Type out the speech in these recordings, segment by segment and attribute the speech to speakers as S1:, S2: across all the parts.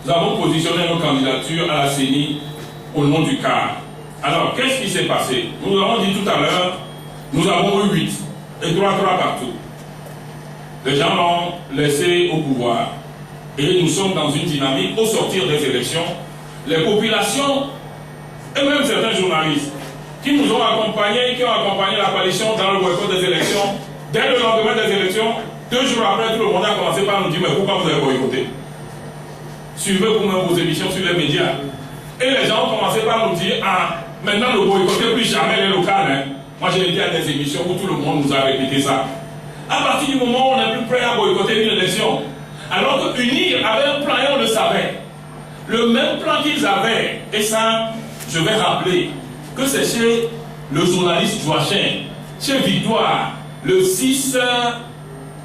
S1: nous avons positionné nos candidatures à la CENI au nom du CAR. Alors, qu'est-ce qui s'est passé? Nous avons dit tout à l'heure, nous avons eu 8 et 3 partout. Les gens l'ont laissé au pouvoir. Et nous sommes dans une dynamique au sortir des élections. Les populations, et même certains journalistes, qui nous ont accompagnés, qui ont accompagné la coalition dans le boycott des élections, dès le lendemain des élections, 2 jours après, tout le monde a commencé par nous dire mais pourquoi vous avez boycotté? Suivez vous-même vos émissions sur les médias. Et les gens ont commencé par nous dire ah, maintenant ne boycottez plus jamais les locales. Hein. Moi j'ai été à des émissions où tout le monde nous a répété ça. À partir du moment où on n'est plus prêt à boycotter une élection, alors que UNIR avait un plan et on le savait. Le même plan qu'ils avaient, et ça, je vais rappeler que c'est chez le journaliste Joachim, chez Victoire, le 6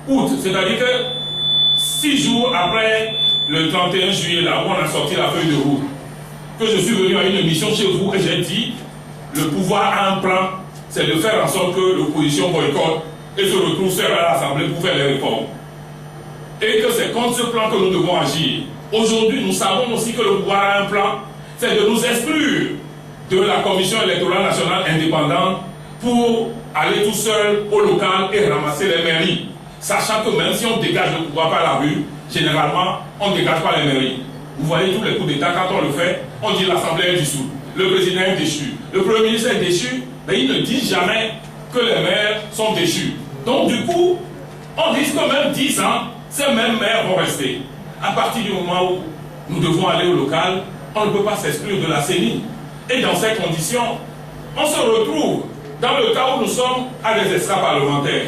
S1: août, c'est-à-dire que 6 jours après le 31 juillet, là où on a sorti la feuille de route, que je suis venu à une émission chez vous et j'ai dit, le pouvoir a un plan, c'est de faire en sorte que l'opposition boycotte et se retrouve seule à l'Assemblée pour faire les réformes. Et que c'est contre ce plan que nous devons agir. Aujourd'hui, nous savons aussi que le pouvoir a un plan, c'est de nous exclure de la Commission électorale nationale indépendante pour aller tout seul au local et ramasser les mairies. Sachant que même si on dégage le pouvoir par la rue, généralement, on ne dégage pas les mairies. Vous voyez tous les coups d'État, quand on le fait, on dit l'Assemblée est dissoute, le président est déchu, le Premier ministre est déchu, mais ils ne disent jamais que les maires sont déchus. Donc du coup, on risque même 10 ans, ces mêmes maires vont rester. À partir du moment où nous devons aller au local, on ne peut pas s'exclure de la CENI. Et dans ces conditions, on se retrouve dans le cas où nous sommes à des extra-parlementaires.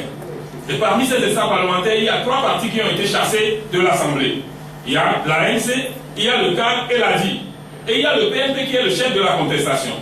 S1: Et parmi ces extra-parlementaires, il y a 3 partis qui ont été chassés de l'Assemblée. Il y a l'ANC, il y a le CAR et l'ADI. Et il y a le PNP qui est le chef de la contestation.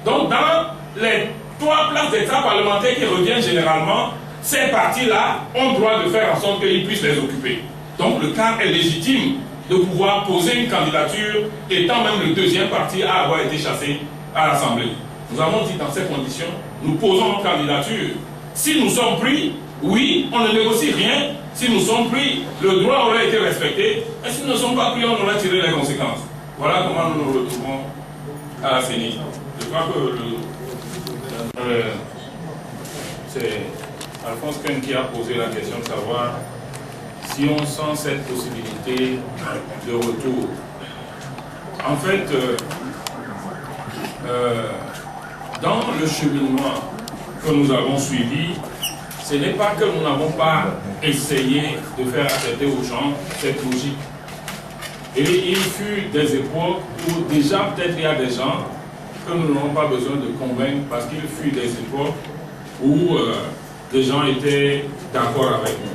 S1: Donc dans les 3 places d'extra-parlementaires qui reviennent généralement, ces partis-là ont le droit de faire en sorte qu'ils puissent les occuper. Donc le CAR est légitime de pouvoir poser une candidature, étant même le 2e parti à avoir été chassé à l'Assemblée. Nous avons dit dans ces conditions, nous posons notre candidature. Si nous sommes pris, oui, on ne négocie rien. Si nous sommes pris, le droit aurait été respecté. Et si nous ne sommes pas pris, on aurait tiré les conséquences. Voilà comment nous nous retrouvons à la CENI. Je crois que c'est Alphonse Ken qui a posé la question de savoir si on sent cette possibilité de retour. En fait, dans le cheminement que nous avons suivi, ce n'est pas que nous n'avons pas essayé de faire accepter aux gens cette logique. Et il fut des époques où déjà peut-être il y a des gens que nous n'avons pas besoin de convaincre parce qu'il fut des époques où des gens étaient d'accord avec nous.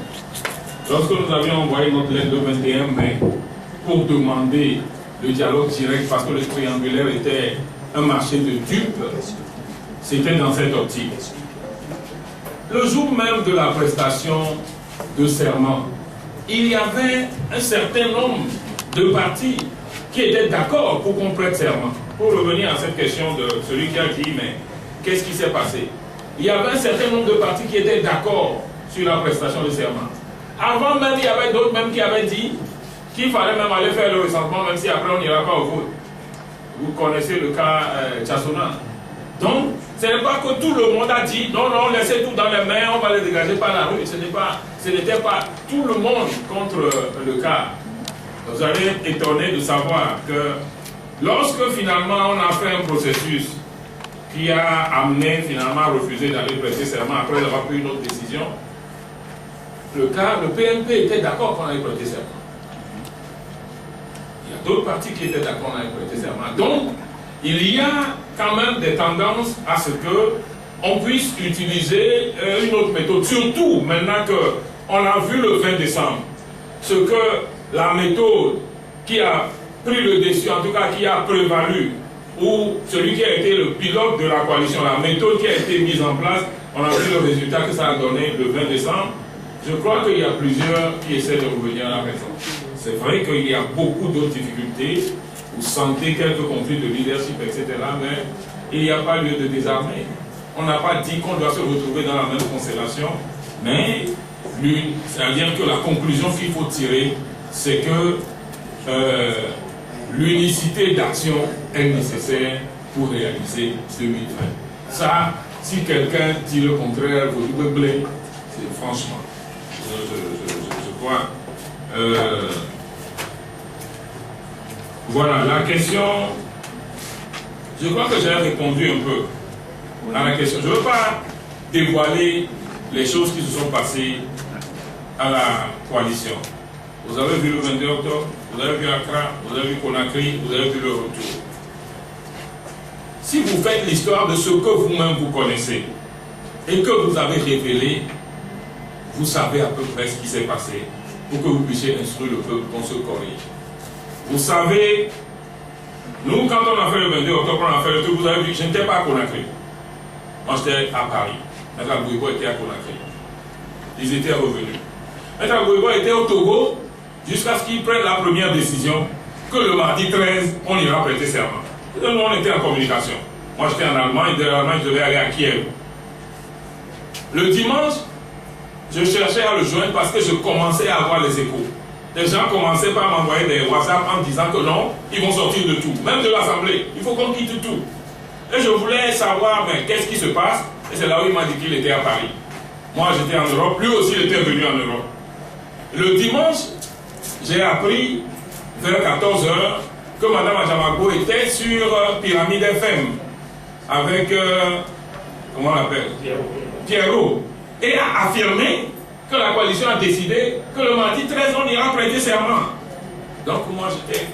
S1: Lorsque nous avions envoyé notre lettre le 21 mai pour demander le dialogue direct parce que le triangulaire était un marché de dupes, c'était dans cette optique. Le jour même de la prestation de serment, il y avait un certain nombre de partis qui étaient d'accord pour qu'on prête serment. Pour revenir à cette question de celui qui a dit, mais qu'est-ce qui s'est passé? Il y avait un certain nombre de partis qui étaient d'accord sur la prestation de serment. Avant même, il y avait d'autres même qui avaient dit qu'il fallait même aller faire le recensement, même si après on n'ira pas au vote. Vous connaissez le cas Tchassona. Donc, ce n'est pas que tout le monde a dit non, non, laissez tout dans les mains, on va les dégager par la rue. Ce n'était pas tout le monde contre le cas. Vous allez être étonné de savoir que lorsque finalement on a fait un processus qui a amené finalement à refuser d'aller prêter serment après avoir pris une autre décision, le PNP était d'accord qu'on allait prêter serment. Il y a d'autres partis qui étaient d'accord qu'on allait prêter serment. Donc, il y a quand même des tendances à ce qu'on puisse utiliser une autre méthode. Surtout maintenant qu'on a vu le 20 décembre, ce que la méthode qui a pris le dessus, en tout cas qui a prévalu, ou celui qui a été le pilote de la coalition, la méthode qui a été mise en place, on a vu le résultat que ça a donné le 20 décembre. Je crois qu'il y a plusieurs qui essaient de revenir à la raison. C'est vrai qu'il y a beaucoup d'autres difficultés, vous sentez quelques conflits de leadership, etc., mais il n'y a pas lieu de désarmer. On n'a pas dit qu'on doit se retrouver dans la même constellation, mais c'est-à-dire que la conclusion qu'il faut tirer, c'est que l'unicité d'action est nécessaire pour réaliser 2020. Ça, si quelqu'un dit le contraire, vous pouvez blé, c'est franchement, je crois. Voilà, la question, je crois que j'ai répondu un peu à la question. Je ne veux pas dévoiler les choses qui se sont passées à la coalition. Vous avez vu le 22 octobre, vous avez vu Accra, vous avez vu Conakry, vous avez vu le retour. Si vous faites l'histoire de ce que vous-même vous connaissez et que vous avez révélé, vous savez à peu près ce qui s'est passé pour que vous puissiez instruire le peuple qu'on se corrige. Vous savez, nous, quand on a fait le 22 octobre, on a fait le truc, vous avez vu, je n'étais pas à Conakry. Moi, j'étais à Paris. Maître Abouibo était à Conakry. Ils étaient revenus. Maître Abouibo était au Togo jusqu'à ce qu'ils prennent la première décision que le mardi 13, on ira prêter serment. Nous, on était en communication. Moi, j'étais en Allemagne, de l'Allemagne, je devais aller à Kiev. Le dimanche, je cherchais à le joindre parce que je commençais à avoir les échos. Les gens commençaient par m'envoyer des WhatsApp en disant que non, ils vont sortir de tout, même de l'Assemblée. Il faut qu'on quitte tout. Et je voulais savoir, mais qu'est-ce qui se passe? Et c'est là où il m'a dit qu'il était à Paris. Moi, j'étais en Europe, lui aussi il était venu en Europe. Le dimanche, j'ai appris vers 14 h que Mme Adjamagbo était sur Pyramide FM avec, comment on l'appelle? Pierrot. Et a affirmé que la coalition a décidé que le mardi 13, on ira prêter serment. Donc moi j'étais...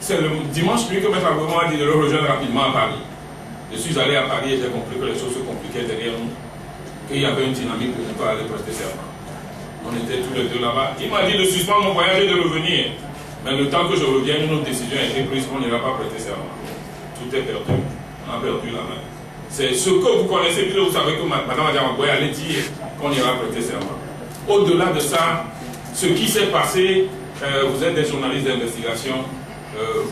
S1: C'est le dimanche nuit que Maître Abouibo a dit de le rejoindre rapidement à Paris. Je suis allé à Paris et j'ai compris que les choses se compliquaient derrière nous. Qu'il y avait une dynamique pour ne pas aller prêter serment. On était tous les deux là-bas. Il m'a dit de suspendre mon voyage et de revenir. Mais le temps que je revienne, une autre décision a été prise, on n'ira pas prêter serment. Tout est perdu. On a perdu la main. C'est ce que vous connaissez, puis vous savez que Mme Adjamagbo allait dire qu'on ira prêter serment. Au-delà de ça, ce qui s'est passé, vous êtes des journalistes d'investigation,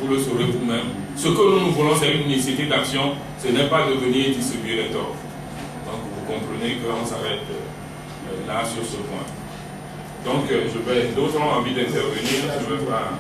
S1: vous le saurez vous-même. Ce que nous voulons, c'est une nécessité d'action, ce n'est pas de venir distribuer les torts. Donc vous comprenez qu'on s'arrête là sur ce point. Donc d'autres ont envie d'intervenir, je ne veux pas...